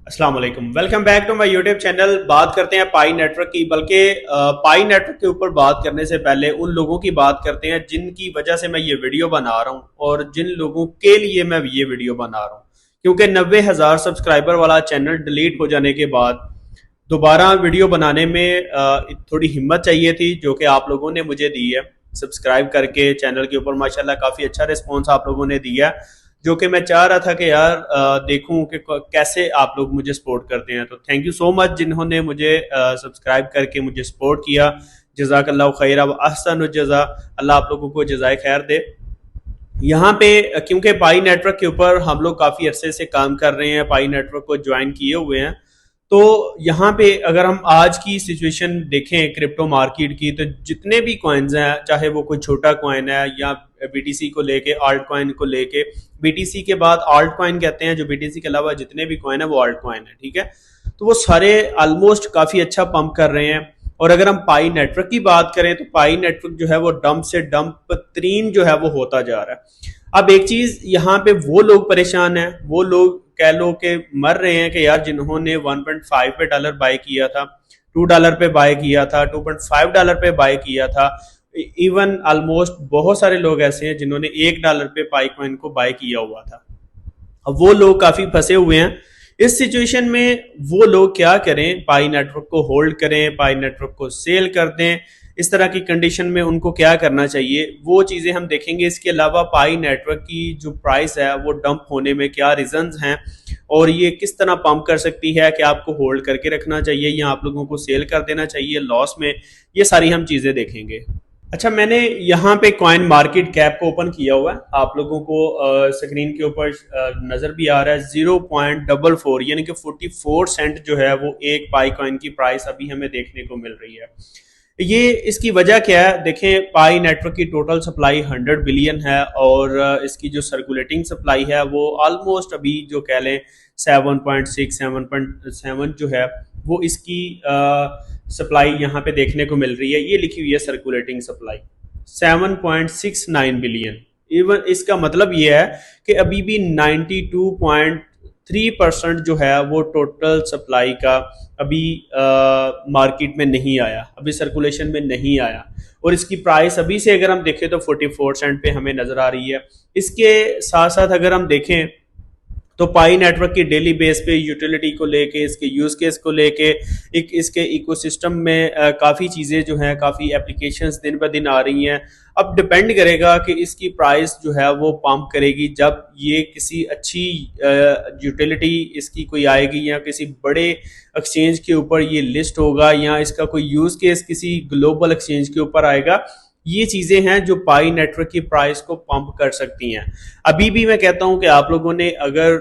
अस्सलाम वालेकुम, welcome back to my YouTube channel. बात करते हैं पाई नेटवर्क की, बल्कि पाई नेटवर्क के ऊपर बात करने से पहले उन लोगों की बात करते हैं जिनकी वजह से मैं ये वीडियो बना रहा हूँ और जिन लोगों के लिए मैं ये वीडियो बना रहा हूँ। क्योंकि 90,000 सब्सक्राइबर वाला चैनल डिलीट हो जाने के बाद दोबारा वीडियो बनाने में थोड़ी हिम्मत चाहिए थी, जो कि आप लोगों ने मुझे दी है। सब्सक्राइब करके चैनल के ऊपर माशाल्लाह काफ़ी अच्छा रिस्पॉन्स आप लोगों ने दिया, जो कि मैं चाह रहा था कि यार देखूं कि कैसे आप लोग मुझे सपोर्ट करते हैं। तो थैंक यू सो मच जिन्होंने मुझे सब्सक्राइब करके मुझे सपोर्ट किया। जज़ाकल्लाहु खैरा व अहसन जज़ा। अल्लाह आप लोगों को जज़ाए खैर दे। यहाँ पे क्योंकि पाई नेटवर्क के ऊपर हम लोग काफ़ी अरसे से काम कर रहे हैं, पाई नेटवर्क को ज्वाइन किए हुए हैं। तो यहाँ पे अगर हम आज की सिचुएशन देखें क्रिप्टो मार्केट की, तो जितने भी कॉइन्स हैं, चाहे वो कोई छोटा कॉइन है या बीटीसी को लेके, आल्ट कॉइन को लेके, बीटीसी के बाद आल्ट कॉइन कहते हैं, जो बीटीसी के अलावा जितने भी कॉइन है वो आल्ट कॉइन है, ठीक है। तो वो सारे ऑलमोस्ट काफ़ी अच्छा पंप कर रहे हैं। और अगर हम पाई नेटवर्क की बात करें तो पाई नेटवर्क जो है वो डंप से डंप तरीन जो है वो होता जा रहा है। अब एक चीज यहाँ पे वो लोग परेशान हैं, वो लोग कह लो कि मर रहे हैं कि यार जिन्होंने 1.5 पे डॉलर बाय किया था, $2 पे बाय किया था, $2.5 पे बाय किया था। इवन ऑलमोस्ट बहुत सारे लोग ऐसे हैं जिन्होंने $1 पे पाई कॉइन को बाय किया हुआ था। अब वो लोग काफी फंसे हुए हैं इस सिचुएशन में। वो लोग क्या करें, पाई नेटवर्क को होल्ड करें, पाई नेटवर्क को सेल कर दें, इस तरह की कंडीशन में उनको क्या करना चाहिए, वो चीजें हम देखेंगे। इसके अलावा पाई नेटवर्क की जो प्राइस है वो डंप होने में क्या रीजंस हैं और ये किस तरह पंप कर सकती है, कि आपको होल्ड करके रखना चाहिए या आप लोगों को सेल कर देना चाहिए लॉस में, ये सारी हम चीजें देखेंगे। अच्छा, मैंने यहाँ पे कॉइन मार्केट कैप को ओपन किया हुआ है, आप लोगों को स्क्रीन के ऊपर नजर भी आ रहा है। 0.44 यानी कि 44 सेंट जो है वो एक पाई कॉइन की प्राइस अभी हमें देखने को मिल रही है। ये इसकी वजह क्या है, देखें पाई नेटवर्क की टोटल सप्लाई 100 बिलियन है और इसकी जो सर्कुलेटिंग सप्लाई है वो ऑलमोस्ट अभी जो कह लें 7.6 7.7 जो है वो इसकी सप्लाई यहाँ पे देखने को मिल रही है। ये लिखी हुई है सर्कुलेटिंग सप्लाई 7.69 बिलियन। इवन इसका मतलब ये है कि अभी भी 92.3% जो है वो टोटल सप्लाई का अभी मार्केट में नहीं आया, अभी सर्कुलेशन में नहीं आया। और इसकी प्राइस अभी से अगर हम देखें तो 44 सेंट पे हमें नजर आ रही है। इसके साथ साथ अगर हम देखें तो पाई नेटवर्क की डेली बेस पे यूटिलिटी को लेके, इसके यूज केस को लेके, एक इसके इकोसिस्टम में काफ़ी चीज़ें जो हैं, काफ़ी एप्लीकेशंस दिन ब दिन आ रही हैं। अब डिपेंड करेगा कि इसकी प्राइस जो है वो पंप करेगी जब ये किसी अच्छी यूटिलिटी इसकी कोई आएगी या किसी बड़े एक्सचेंज के ऊपर ये लिस्ट होगा या इसका कोई यूज केस किसी ग्लोबल एक्सचेंज के ऊपर आएगा। ये चीजें हैं जो पाई नेटवर्क की प्राइस को पंप कर सकती हैं। अभी भी मैं कहता हूं कि आप लोगों ने अगर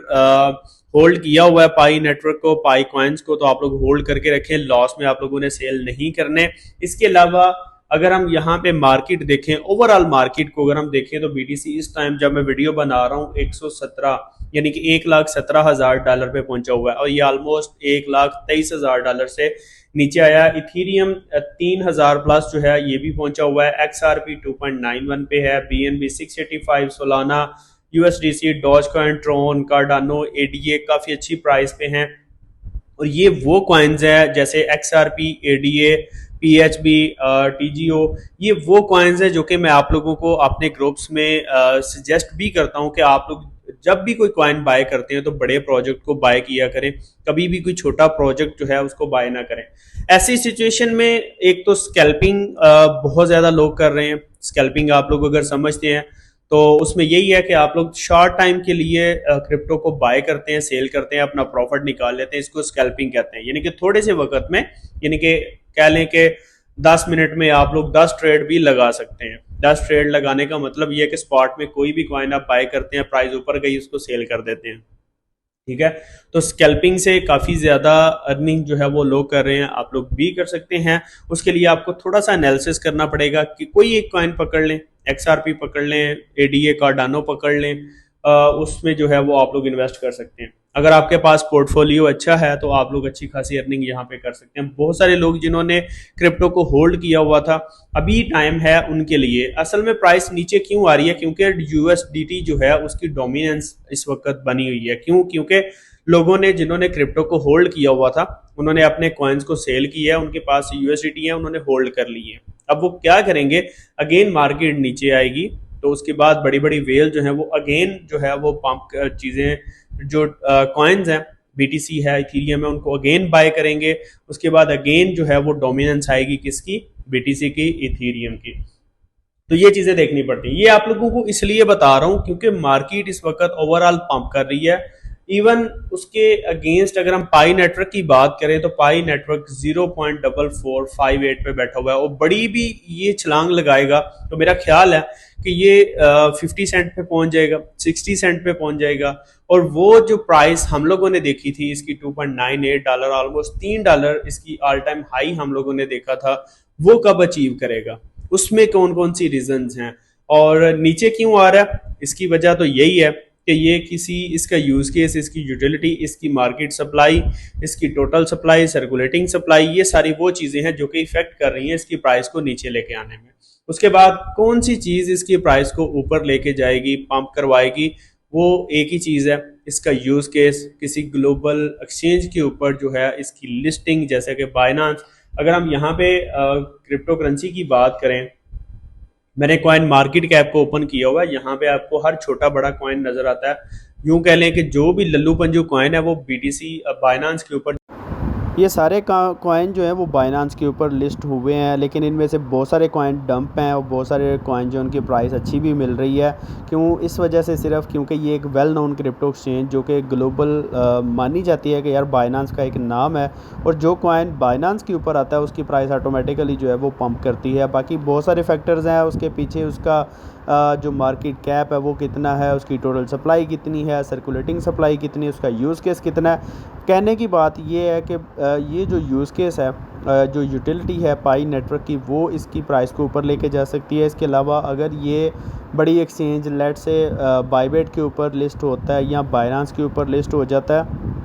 होल्ड किया हुआ है पाई नेटवर्क को, पाई कॉइन्स को, तो आप लोग होल्ड करके रखें, लॉस में आप लोगों ने सेल नहीं करने। इसके अलावा अगर हम यहाँ पे मार्केट देखें, ओवरऑल मार्केट को अगर हम देखें तो बीटीसी इस टाइम जब मैं वीडियो बना रहा हूँ 117 यानी कि $1,17,000 पे पहुंचा हुआ है और ये ऑलमोस्ट $1,23,000 से नीचे आया। इथीरियम 3,000 प्लस जो है ये भी पहुंचा हुआ है। XRP 2.91 पे है, BNB 685, Solana, USDC, Dogecoin, Tron, Cardano, ADA काफी अच्छी प्राइस पे हैं। और ये वो कॉइन्स है जैसे XRP, ADA, PHB, TGO, ये वो कॉइन्स है जो कि मैं आप लोगों को अपने ग्रुप्स में सजेस्ट भी करता हूं कि आप लोग जब भी कोई कॉइन बाय करते हैं तो बड़े प्रोजेक्ट को बाय किया करें, कभी भी कोई छोटा प्रोजेक्ट जो है उसको बाय ना करें। ऐसी सिचुएशन में एक तो स्कैल्पिंग बहुत ज्यादा लोग कर रहे हैं। स्कैल्पिंग आप लोग अगर समझते हैं तो उसमें यही है कि आप लोग शॉर्ट टाइम के लिए क्रिप्टो को बाय करते हैं, सेल करते हैं, अपना प्रॉफिट निकाल लेते हैं, इसको स्कैल्पिंग कहते हैं। यानी कि थोड़े से वक्त में, यानी कि कह लें कि 10 मिनट में आप लोग 10 ट्रेड भी लगा सकते हैं। 10 ट्रेड लगाने का मतलब ये है कि स्पॉट में कोई भी कॉइन आप बाय करते हैं, प्राइस ऊपर गई उसको सेल कर देते हैं, ठीक है। तो स्कैल्पिंग से काफी ज्यादा अर्निंग जो है वो लोग कर रहे हैं, आप लोग भी कर सकते हैं। उसके लिए आपको थोड़ा सा एनालिसिस करना पड़ेगा कि कोई एक कॉइन पकड़ लें, XRP पकड़ लें, ADA, कार्डानो पकड़ लें, उसमें जो है वो आप लोग इन्वेस्ट कर सकते हैं। अगर आपके पास पोर्टफोलियो अच्छा है तो आप लोग अच्छी खासी अर्निंग यहाँ पे कर सकते हैं। बहुत सारे लोग जिन्होंने क्रिप्टो को होल्ड किया हुआ था, अभी टाइम है उनके लिए। असल में प्राइस नीचे क्यों आ रही है, क्योंकि USDT जो है उसकी डोमिनेंस इस वक्त बनी हुई है। क्यों? क्योंकि लोगों ने जिन्होंने क्रिप्टो को होल्ड किया हुआ था उन्होंने अपने कॉइन्स को सेल किया है, उनके पास यूएसडीटी है, उन्होंने होल्ड कर ली है। अब वो क्या करेंगे, अगेन मार्केट नीचे आएगी तो उसके बाद बड़ी बड़ी वेल जो है वो अगेन जो है वो पंप चीज़ें जो कॉइन्स हैं, बीटीसी है, इथीरियम है, उनको अगेन बाय करेंगे। उसके बाद अगेन जो है वो डोमिनेंस आएगी किसकी, बीटीसी की, इथीरियम की। तो ये चीजें देखनी पड़ती हैं। ये आप लोगों को इसलिए बता रहा हूं क्योंकि मार्केट इस वक्त ओवरऑल पंप कर रही है। इवन उसके अगेंस्ट अगर हम पाई नेटवर्क की बात करें तो पाई नेटवर्क 0.4458 पे बैठा हुआ है और बड़ी भी ये छलांग लगाएगा तो मेरा ख्याल है कि ये 50 सेंट पे पहुंच जाएगा, 60 सेंट पे पहुंच जाएगा। और वो जो प्राइस हम लोगों ने देखी थी इसकी $2.98, ऑलमोस्ट $3 इसकी ऑल टाइम हाई हम लोगों ने देखा था, वो कब अचीव करेगा, उसमें कौन कौन सी रीजंस हैं और नीचे क्यों आ रहा है। इसकी वजह तो यही है कि ये किसी इसका यूज केस, इसकी यूटिलिटी, इसकी मार्केट सप्लाई, इसकी टोटल सप्लाई, सर्कुलेटिंग सप्लाई, ये सारी वो चीजें हैं जो कि इफेक्ट कर रही हैं इसकी प्राइस को नीचे लेके आने में। उसके बाद कौन सी चीज इसकी प्राइस को ऊपर लेके जाएगी, पंप करवाएगी, वो एक ही चीज है, इसका यूज केस किसी ग्लोबल एक्सचेंज के ऊपर जो है इसकी लिस्टिंग, जैसे कि बाइनांस। अगर हम यहाँ पे क्रिप्टो करेंसी की बात करें, मैंने कॉइन मार्केट कैप को ओपन किया हुआ है, यहाँ पे आपको हर छोटा बड़ा कॉइन नजर आता है। यूं कह लें कि जो भी लल्लू पंजू कॉइन है वो बीटीसी बाइनांस के ऊपर, ये सारे कॉइन जो हैं वो बाइनांस के ऊपर लिस्ट हुए हैं, लेकिन इनमें से बहुत सारे कॉइन डंप हैं और बहुत सारे कॉइन जो उनकी प्राइस अच्छी भी मिल रही है। क्यों, इस वजह से सिर्फ क्योंकि ये एक वेल नोन क्रिप्टो एक्सचेंज जो कि ग्लोबल मानी जाती है कि यार बाइनांस का एक नाम है, और जो कॉइन बाइनांस के ऊपर आता है उसकी प्राइस ऑटोमेटिकली जो है वो पंप करती है। बाकी बहुत सारे फैक्टर्स हैं उसके पीछे, उसका जो मार्केट कैप है वो कितना है, उसकी टोटल सप्लाई कितनी है, सर्कुलेटिंग सप्लाई कितनी है, उसका यूज़ केस कितना है। कहने की बात ये है कि ये जो यूज़ केस है, जो यूटिलिटी है पाई नेटवर्क की, वो इसकी प्राइस को ऊपर लेके जा सकती है। इसके अलावा अगर ये बड़ी एक्सचेंज लेट से बाइबेट के ऊपर लिस्ट होता है या बाइनांस के ऊपर लिस्ट हो जाता है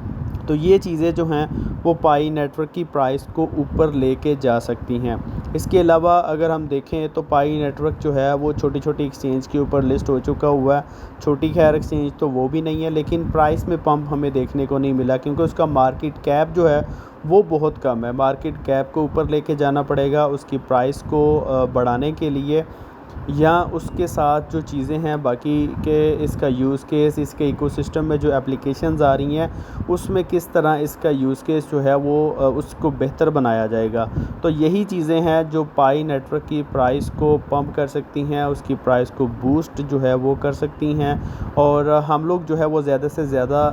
तो ये चीज़ें जो हैं वो पाई नेटवर्क की प्राइस को ऊपर लेके जा सकती हैं। इसके अलावा अगर हम देखें तो पाई नेटवर्क जो है वो छोटी छोटी एक्सचेंज के ऊपर लिस्ट हो चुका हुआ है। छोटी खैर एक्सचेंज तो वो भी नहीं है, लेकिन प्राइस में पंप हमें देखने को नहीं मिला क्योंकि उसका मार्केट कैप जो है वो बहुत कम है। मार्केट कैप को ऊपर लेके जाना पड़ेगा उसकी प्राइस को बढ़ाने के लिए, या उसके साथ जो चीज़ें हैं बाकी के, इसका यूज़ केस, इसके इकोसिस्टम में जो एप्लीकेशंस आ रही हैं उसमें किस तरह इसका यूज़ केस जो है वो उसको बेहतर बनाया जाएगा। तो यही चीज़ें हैं जो पाई नेटवर्क की प्राइस को पंप कर सकती हैं, उसकी प्राइस को बूस्ट जो है वो कर सकती हैं, और हम लोग जो है वो ज़्यादा से ज़्यादा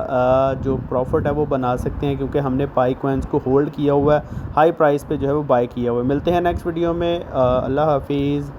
जो प्रॉफिट है वो बना सकते हैं क्योंकि हमने पाई कॉइन्स को होल्ड किया हुआ है, हाई प्राइस पे जो है वो बाय किया हुआ है। मिलते हैं नेक्स्ट वीडियो में, अल्लाह हाफिज़।